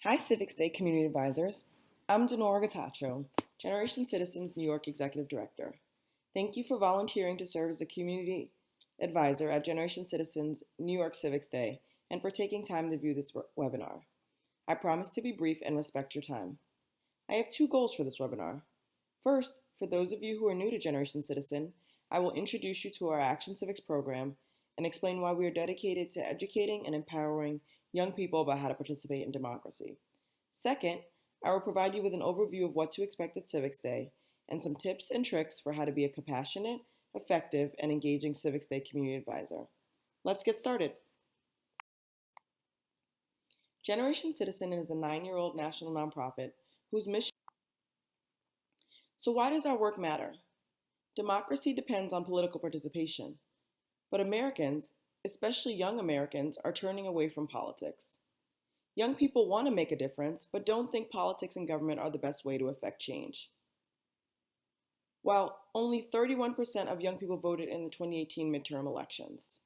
Hi, Civics Day Community Advisors. I'm Denora Gattacho, Generation Citizens New York Executive Director. Thank you for volunteering to serve as a community advisor at Generation Citizens New York Civics Day and for taking time to view this webinar. I promise to be brief and respect your time. I have two goals for this webinar. First, for those of you who are new to Generation Citizen, I will introduce you to our Action Civics program and explain why we are dedicated to educating and empowering young people about how to participate in democracy. Second, I will provide you with an overview of what to expect at Civics Day and some tips and tricks for how to be a compassionate, effective, and engaging Civics Day community advisor. Let's get started. Generation Citizen is a 9-year-old national nonprofit whose mission. So why does our work matter? Democracy depends on political participation, but Americans, especially young Americans, are turning away from politics. Young people want to make a difference, but don't think politics and government are the best way to affect change. While only 31% of young people voted in the 2018 midterm elections.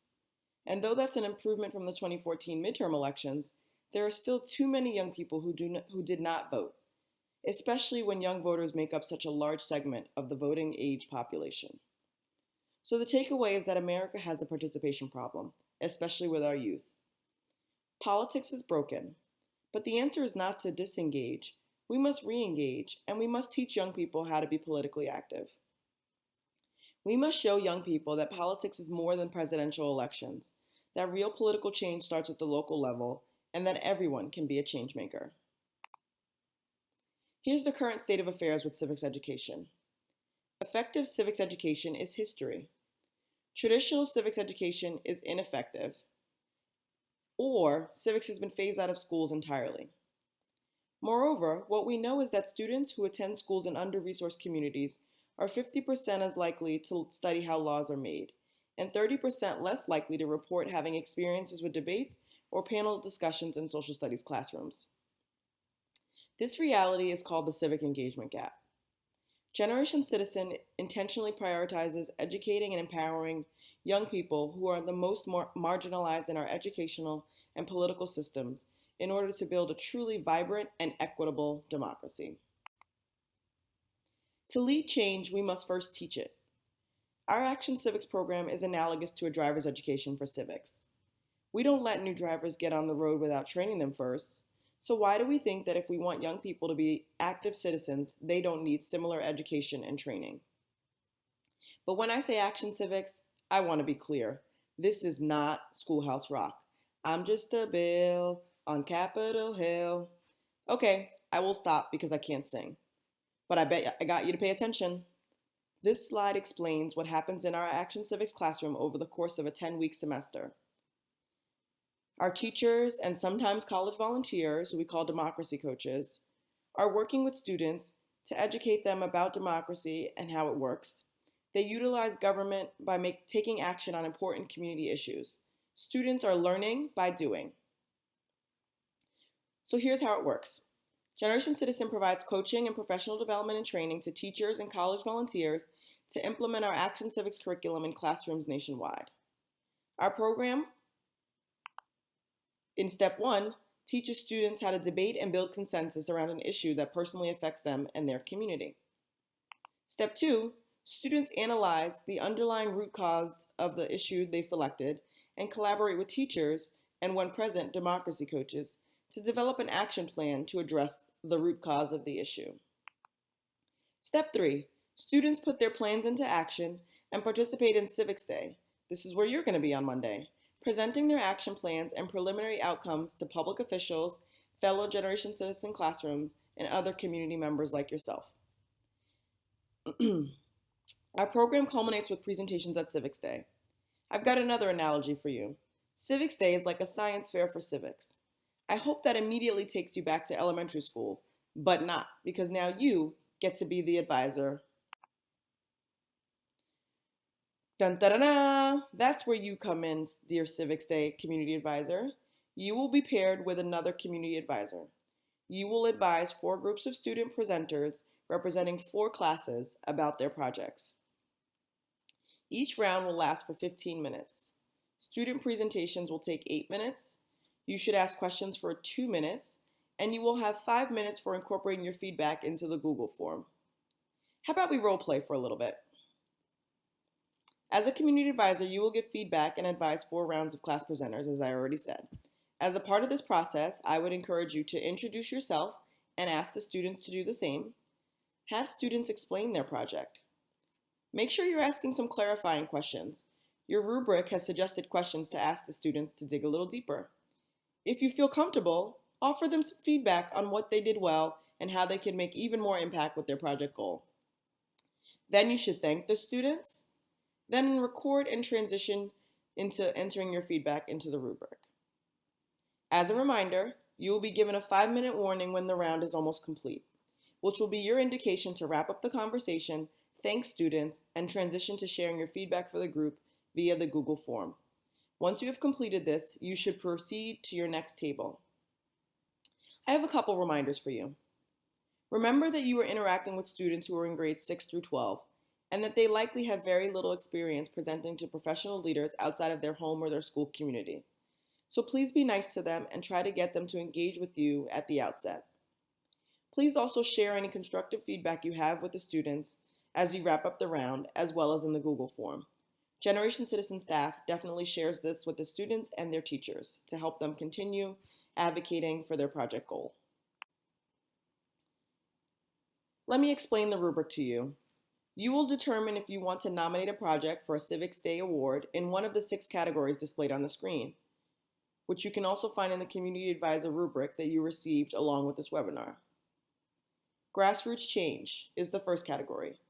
And though that's an improvement from the 2014 midterm elections, there are still too many young people who did not vote, especially when young voters make up such a large segment of the voting age population. So the takeaway is that America has a participation problem, especially with our youth. Politics is broken, but the answer is not to disengage. We must re-engage, and we must teach young people how to be politically active. We must show young people that politics is more than presidential elections, that real political change starts at the local level, and that everyone can be a change maker. Here's the current state of affairs with civics education. Effective civics education is history. Traditional civics education is ineffective, or civics has been phased out of schools entirely. Moreover, what we know is that students who attend schools in under-resourced communities are 50% as likely to study how laws are made, and 30% less likely to report having experiences with debates or panel discussions in social studies classrooms. This reality is called the civic engagement gap. Generation Citizen intentionally prioritizes educating and empowering young people who are the most marginalized in our educational and political systems in order to build a truly vibrant and equitable democracy. To lead change, we must first teach it. Our Action Civics program is analogous to a driver's education for civics. We don't let new drivers get on the road without training them first. So why do we think that if we want young people to be active citizens, they don't need similar education and training? But when I say Action Civics, I want to be clear. This is not Schoolhouse Rock. I'm just a bill on Capitol Hill. Okay, I will stop because I can't sing. But I bet I got you to pay attention. This slide explains what happens in our Action Civics classroom over the course of a 10-week semester. Our teachers and sometimes college volunteers, who we call democracy coaches, are working with students to educate them about democracy and how it works. They utilize government by taking action on important community issues. Students are learning by doing. So here's how it works. Generation Citizen provides coaching and professional development and training to teachers and college volunteers to implement our Action Civics curriculum in classrooms nationwide. Our program, in step 1, teaches students how to debate and build consensus around an issue that personally affects them and their community. Step 2, students analyze the underlying root cause of the issue they selected and collaborate with teachers and, when present, democracy coaches to develop an action plan to address the root cause of the issue. Step 3, students put their plans into action and participate in Civics Day. This is where you're going to be on Monday, presenting their action plans and preliminary outcomes to public officials, fellow Generation Citizen classrooms, and other community members like yourself. Our program culminates with presentations at Civics Day. I've got another analogy for you. Civics Day is like a science fair for civics. I hope that immediately takes you back to elementary school, but not, because now you get to be the advisor. Dun da da da! That's where you come in, dear Civics Day community advisor. You will be paired with another community advisor. You will advise 4 groups of student presenters representing 4 classes about their projects. Each round will last for 15 minutes. Student presentations will take 8 minutes. You should ask questions for 2 minutes, and you will have 5 minutes for incorporating your feedback into the Google form. How about we role play for a little bit? As a community advisor, you will give feedback and advise 4 rounds of class presenters, as I already said. As a part of this process, I would encourage you to introduce yourself and ask the students to do the same. Have students explain their project. Make sure you're asking some clarifying questions. Your rubric has suggested questions to ask the students to dig a little deeper. If you feel comfortable, offer them some feedback on what they did well and how they can make even more impact with their project goal. Then you should thank the students. Then record and transition into entering your feedback into the rubric. As a reminder, you will be given a 5-minute warning when the round is almost complete, which will be your indication to wrap up the conversation, thank students, and transition to sharing your feedback for the group via the Google form. Once you have completed this, you should proceed to your next table. I have a couple reminders for you. Remember that you are interacting with students who are in grades 6 through 12, and that they likely have very little experience presenting to professional leaders outside of their home or their school community. So please be nice to them and try to get them to engage with you at the outset. Please also share any constructive feedback you have with the students as you wrap up the round, as well as in the Google form. Generation Citizen staff definitely shares this with the students and their teachers to help them continue advocating for their project goal. Let me explain the rubric to you. You will determine if you want to nominate a project for a Civics Day Award in one of the 6 categories displayed on the screen, which you can also find in the Community Advisor rubric that you received along with this webinar. Grassroots change is the first category.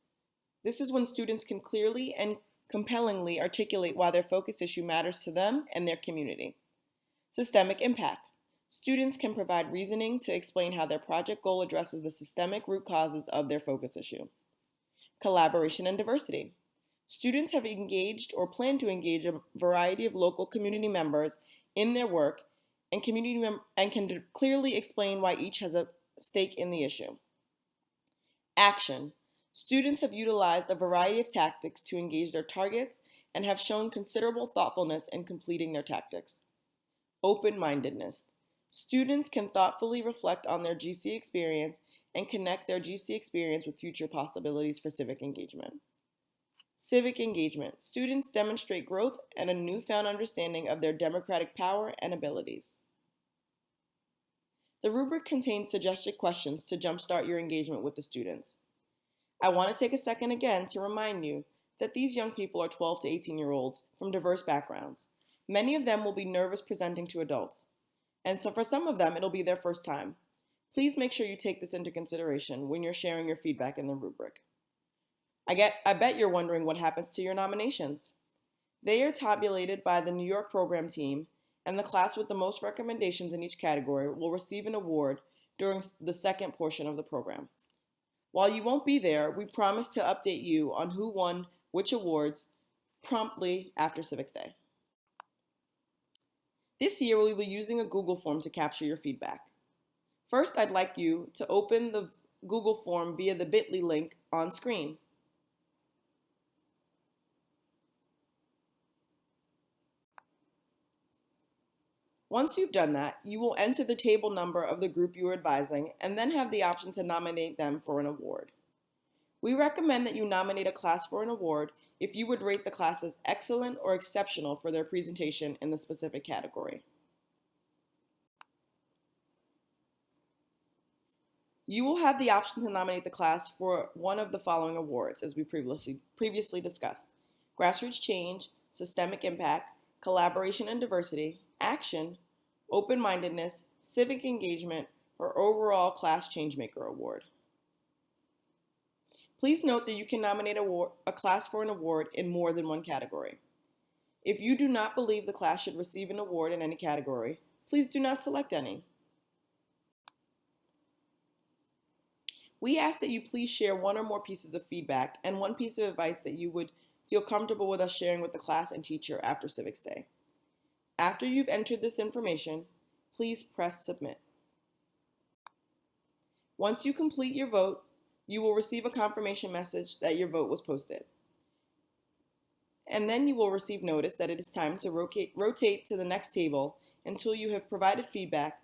This is when students can clearly and compellingly articulate why their focus issue matters to them and their community. Systemic impact. Students can provide reasoning to explain how their project goal addresses the systemic root causes of their focus issue. Collaboration and diversity. Students have engaged or plan to engage a variety of local community members in their work and can clearly explain why each has a stake in the issue. Action. Students have utilized a variety of tactics to engage their targets and have shown considerable thoughtfulness in completing their tactics. Open-mindedness. Students can thoughtfully reflect on their GC experience and connect their GC experience with future possibilities for civic engagement. Civic engagement. Students demonstrate growth and a newfound understanding of their democratic power and abilities. The rubric contains suggested questions to jumpstart your engagement with the students. I want to take a second again to remind you that these young people are 12 to 18-year-olds from diverse backgrounds. Many of them will be nervous presenting to adults, and so for some of them, it'll be their first time. Please make sure you take this into consideration when you're sharing your feedback in the rubric. I bet you're wondering what happens to your nominations. They are tabulated by the New York program team, and the class with the most recommendations in each category will receive an award during the second portion of the program. While you won't be there, we promise to update you on who won which awards promptly after Civics Day. This year, we'll be using a Google form to capture your feedback. First, I'd like you to open the Google form via the bit.ly link on screen. Once you've done that, you will enter the table number of the group you are advising and then have the option to nominate them for an award. We recommend that you nominate a class for an award if you would rate the class as excellent or exceptional for their presentation in the specific category. You will have the option to nominate the class for one of the following awards, as we previously discussed: Grassroots Change, Systemic Impact, Collaboration and Diversity, Action, Open-Mindedness, Civic Engagement, or Overall Class Changemaker Award. Please note that you can nominate a class for an award in more than one category. If you do not believe the class should receive an award in any category, please do not select any. We ask that you please share one or more pieces of feedback and one piece of advice that you would feel comfortable with us sharing with the class and teacher after Civics Day. After you've entered this information, please press Submit. Once you complete your vote, you will receive a confirmation message that your vote was posted. And then you will receive notice that it is time to rotate to the next table until you have provided feedback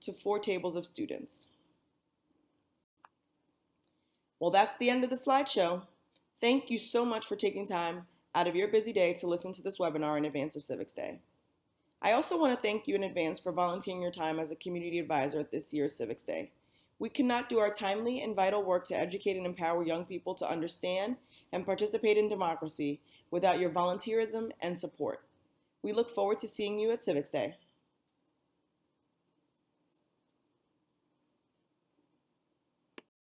to 4 tables of students. Well, that's the end of the slideshow. Thank you so much for taking time out of your busy day to listen to this webinar in advance of Civics Day. I also want to thank you in advance for volunteering your time as a community advisor at this year's Civics Day. We cannot do our timely and vital work to educate and empower young people to understand and participate in democracy without your volunteerism and support. We look forward to seeing you at Civics Day.